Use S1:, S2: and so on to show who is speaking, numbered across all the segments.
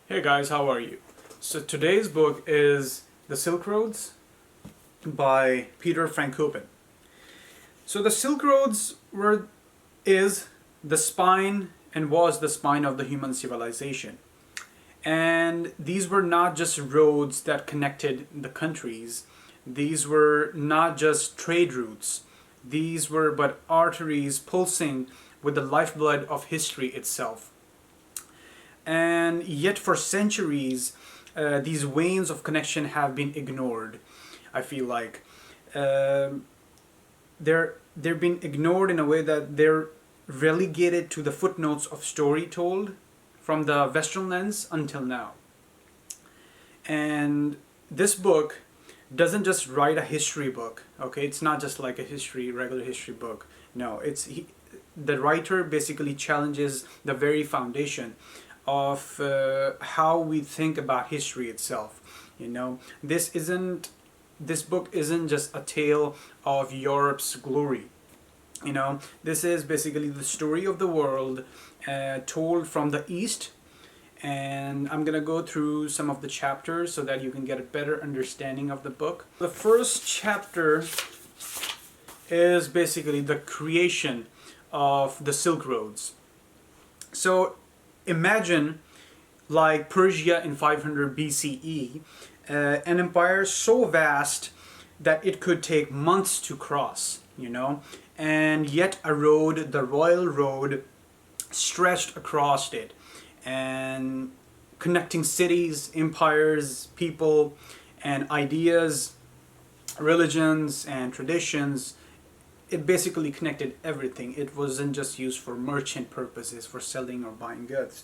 S1: Hey guys, how are you? So today's book is The Silk Roads by Peter Frankopan. So the Silk Roads is the spine and was the spine of the human civilization. And these were not just roads that connected the countries. These were not just trade routes. These were but arteries pulsing with the lifeblood of history itself. And yet for centuries, these veins of connection have been ignored. I feel like they've been ignored in a way that they're relegated to the footnotes of story told from the Western lens until now. And this book doesn't just write a history book. Okay, it's not just like a regular history book. No, the writer basically challenges the very foundation of how we think about history itself. This book isn't just a tale of Europe's glory. This is basically the story of the world told from the East. And I'm gonna go through some of the chapters so that you can get a better understanding of the book. The first chapter is basically the creation of the Silk Roads. So imagine like Persia in 500 BCE, an empire so vast that it could take months to cross, and yet a road, the royal road, stretched across it and connecting cities, empires, people, and ideas, religions, and traditions. It basically connected everything. It wasn't just used for merchant purposes, for selling or buying goods.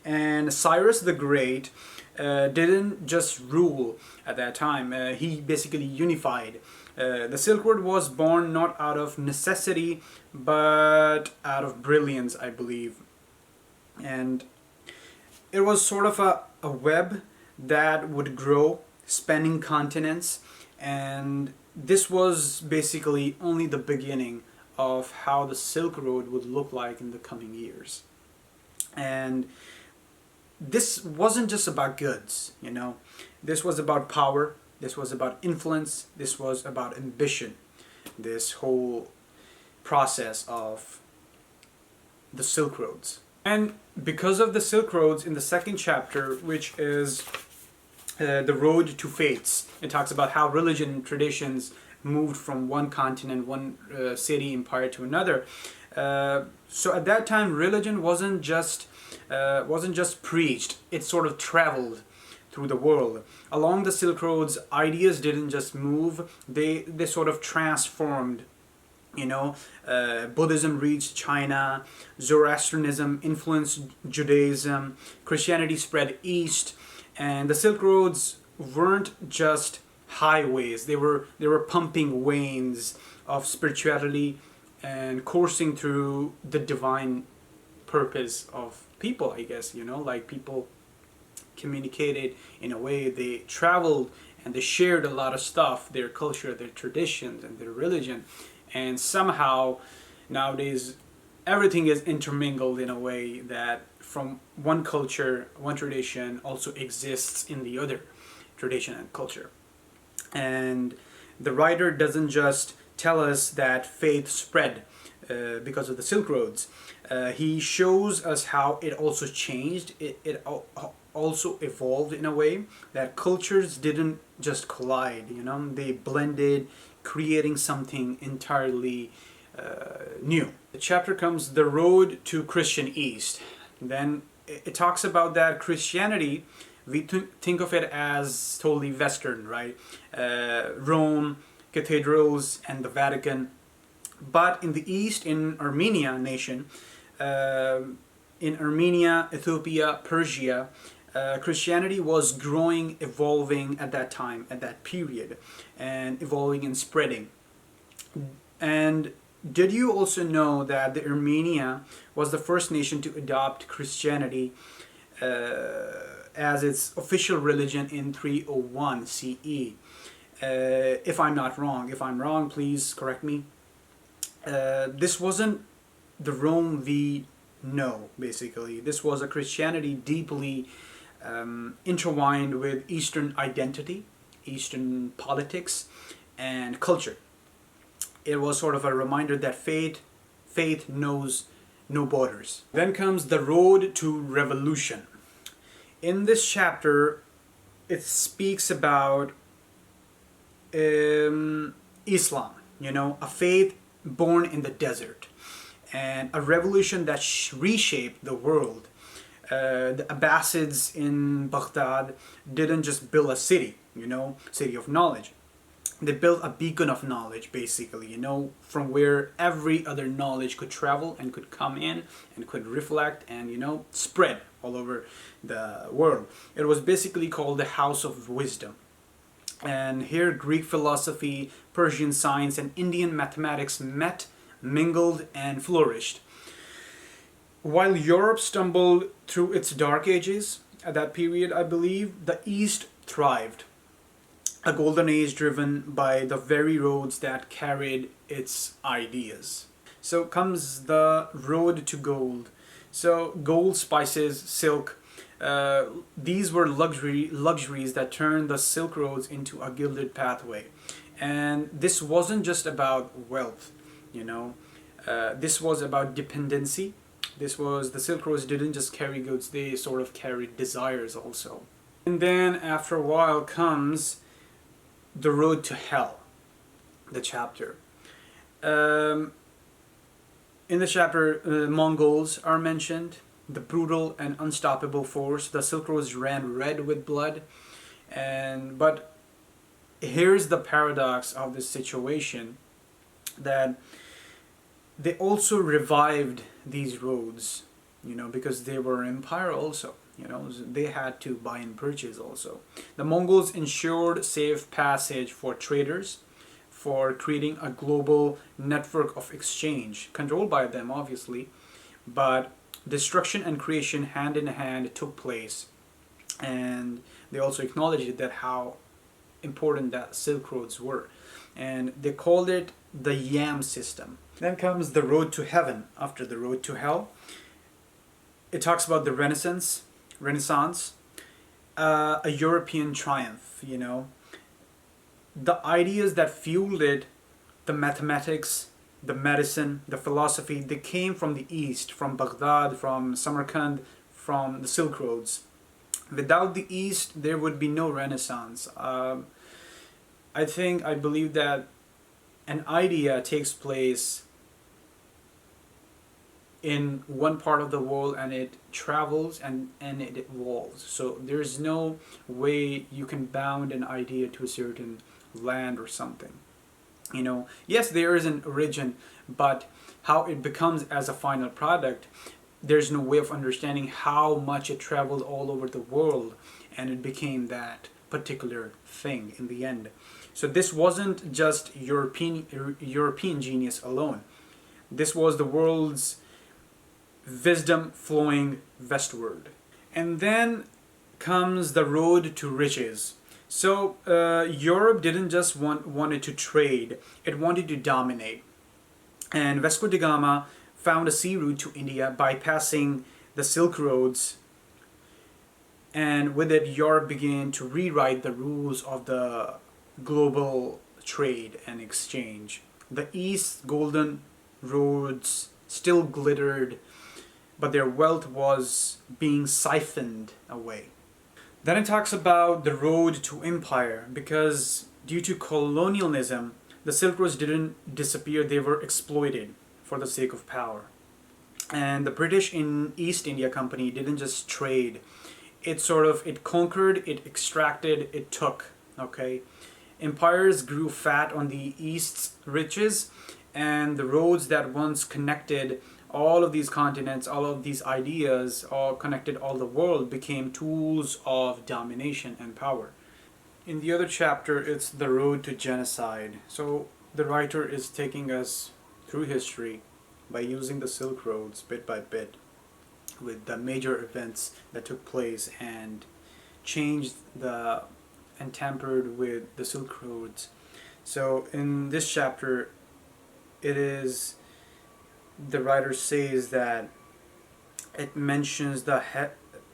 S1: And Cyrus the Great didn't just rule at that time. He basically unified. The Silk Road was born not out of necessity, but out of brilliance, I believe. And it was sort of a web that would grow, spanning continents, and this was basically only the beginning of how the Silk Road would look like in the coming years. And this wasn't just about goods, This was about power, this was about influence, this was about ambition. This whole process of the Silk Roads. And because of the Silk Roads in the second chapter, which is the road to faiths, it talks about how religion and traditions moved from one continent, one city, empire to another. So at that time, religion wasn't just preached; it sort of traveled through the world. Along the Silk Roads, ideas didn't just move; they sort of transformed. Buddhism reached China, Zoroastrianism influenced Judaism, Christianity spread east, and the Silk Roads weren't just highways. They were pumping veins of spirituality and coursing through the divine purpose of people, I guess, like people communicated in a way. They traveled and they shared a lot of stuff, their culture, their traditions, and their religion. And somehow nowadays everything is intermingled in a way that from one culture, one tradition also exists in the other tradition and culture. And the writer doesn't just tell us that faith spread because of the Silk Roads. He shows us how it also changed. It also evolved in a way that cultures didn't just collide, they blended, creating something entirely new. The chapter comes The Road to Christian East. Then it talks about that Christianity, we think of it as totally Western, right? Rome, cathedrals, and the Vatican. But in the East, in Armenia nation, in Armenia, Ethiopia, Persia, Christianity was growing, evolving at that time, at that period, and evolving and spreading. And did you also know that the Armenia was the first nation to adopt Christianity as its official religion in 301 CE? If I'm not wrong. If I'm wrong, please correct me. This wasn't the Rome we know, basically. This was a Christianity deeply intertwined with Eastern identity, Eastern politics, and culture. It was sort of a reminder that faith knows no borders. Then comes the road to revolution. In this chapter, it speaks about Islam, a faith born in the desert, and a revolution that reshaped the world. The Abbasids in Baghdad didn't just build a city, city of knowledge. They built a beacon of knowledge, basically, from where every other knowledge could travel and could come in and could reflect and, spread all over the world. It was basically called the House of Wisdom. And here Greek philosophy, Persian science, and Indian mathematics met, mingled, and flourished. While Europe stumbled through its dark ages at that period, I believe, the East thrived. A golden age driven by the very roads that carried its ideas. So comes the road to gold. So gold, spices, silk, these were luxuries that turned the Silk Roads into a gilded pathway. And this wasn't just about wealth, this was about dependency. The Silk Roads didn't just carry goods, they sort of carried desires also. And then after a while comes the road to hell, the chapter. In the chapter, Mongols are mentioned, the brutal and unstoppable force. The Silk Roads ran red with blood, but here's the paradox of this situation, that they also revived these roads, because they were an empire also. They had to buy and purchase also. The Mongols ensured safe passage for traders, for creating a global network of exchange, controlled by them obviously, but destruction and creation hand in hand took place. And they also acknowledged that how important that Silk Roads were. And they called it the Yam system. Then comes the road to heaven after the road to hell. It talks about the Renaissance, a European triumph, The ideas that fueled it, the mathematics, the medicine, the philosophy, they came from the East, from Baghdad, from Samarkand, from the Silk Roads. Without the East, there would be no Renaissance. I believe that an idea takes place in one part of the world and it travels and it evolves. So there's no way you can bound an idea to a certain land or something. Yes, there is an origin, but how it becomes as a final product, there's no way of understanding how much it traveled all over the world and it became that particular thing in the end. So this wasn't just European genius alone. This was the world's wisdom flowing westward. And then comes the road to riches. So Europe didn't just wanted to trade, it wanted to dominate. And Vasco da Gama found a sea route to India, bypassing the Silk Roads. And with it, Europe began to rewrite the rules of the global trade and exchange. The East's golden roads still glittered, but their wealth was being siphoned away. Then it talks about the road to empire, because due to colonialism, the Silk Roads didn't disappear, they were exploited for the sake of power. And the British in East India Company didn't just trade, it conquered, it extracted, it took, okay? Empires grew fat on the East's riches, and the roads that once connected all of these continents, all of these ideas, all connected all the world, became tools of domination and power. In the other chapter, it's the road to genocide. So the writer is taking us through history by using the Silk Roads bit by bit with the major events that took place and changed and tampered with the Silk Roads. So in this chapter, the writer says that it mentions the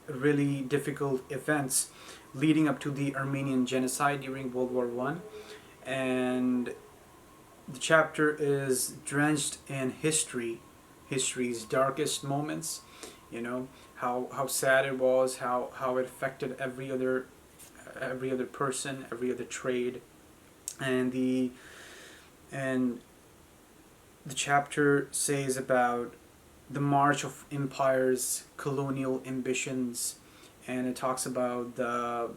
S1: really difficult events leading up to the Armenian genocide during World War One, and the chapter is drenched in history's darkest moments. You know, how sad it was, how it affected every other person, every other trade, and and the chapter says about the march of empires, colonial ambitions, and it talks about the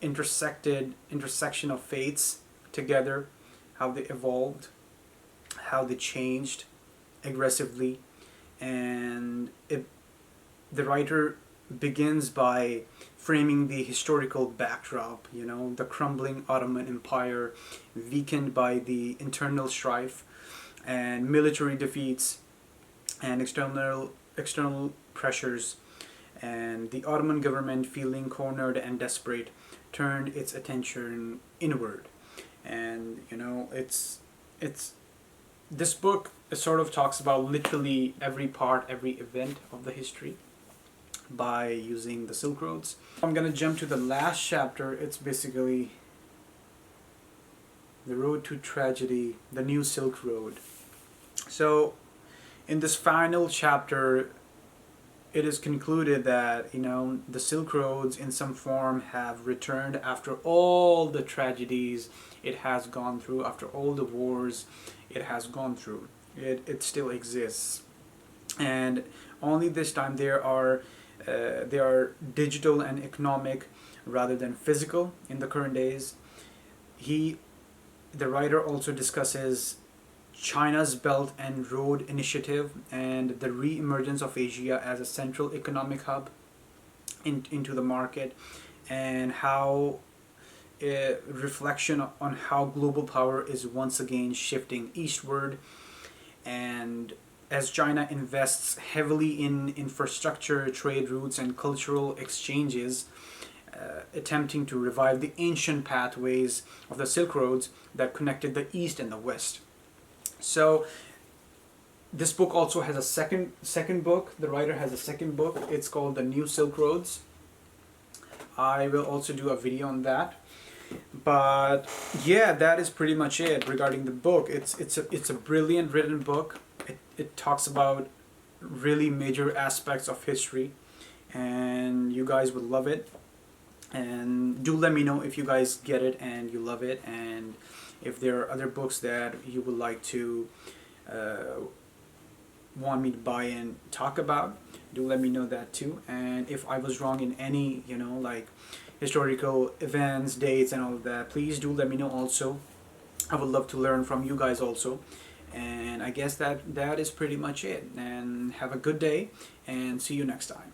S1: intersection of faiths together, how they evolved, how they changed aggressively, and the writer begins by framing the historical backdrop, you know, the crumbling Ottoman Empire, weakened by the internal strife and military defeats and external pressures, and the Ottoman government, feeling cornered and desperate, turned its attention inward. And you know, it's this book sort of talks about literally every part, every event of the history by using the Silk Roads. I'm gonna jump to the last chapter. It's basically the road to tragedy, the new Silk Road. So in this final chapter, it is concluded that, you know, the Silk Roads in some form have returned after all the tragedies it has gone through, after all the wars it has gone through. It still exists, and only this time they are digital and economic rather than physical in the current days. The writer also discusses China's Belt and Road Initiative and the re-emergence of Asia as a central economic hub into the market, and how a reflection on how global power is once again shifting eastward. And as China invests heavily in infrastructure, trade routes, and cultural exchanges, attempting to revive the ancient pathways of the Silk Roads that connected the East and the West. So this book also has a second book. The writer has a second book. It's called The New Silk Roads. I will also do a video on that. But yeah, that is pretty much it regarding the book. It's a brilliant written book. It talks about really major aspects of history, and you guys would love it. And do let me know if you guys get it and you love it, and if there are other books that you would like to want me to buy and talk about. Do let me know that too. And if I was wrong in any, you know, like historical events, dates, and all of that, please do let me know also. I would love to learn from you guys also. And I guess that is pretty much it. And have a good day, and see you next time.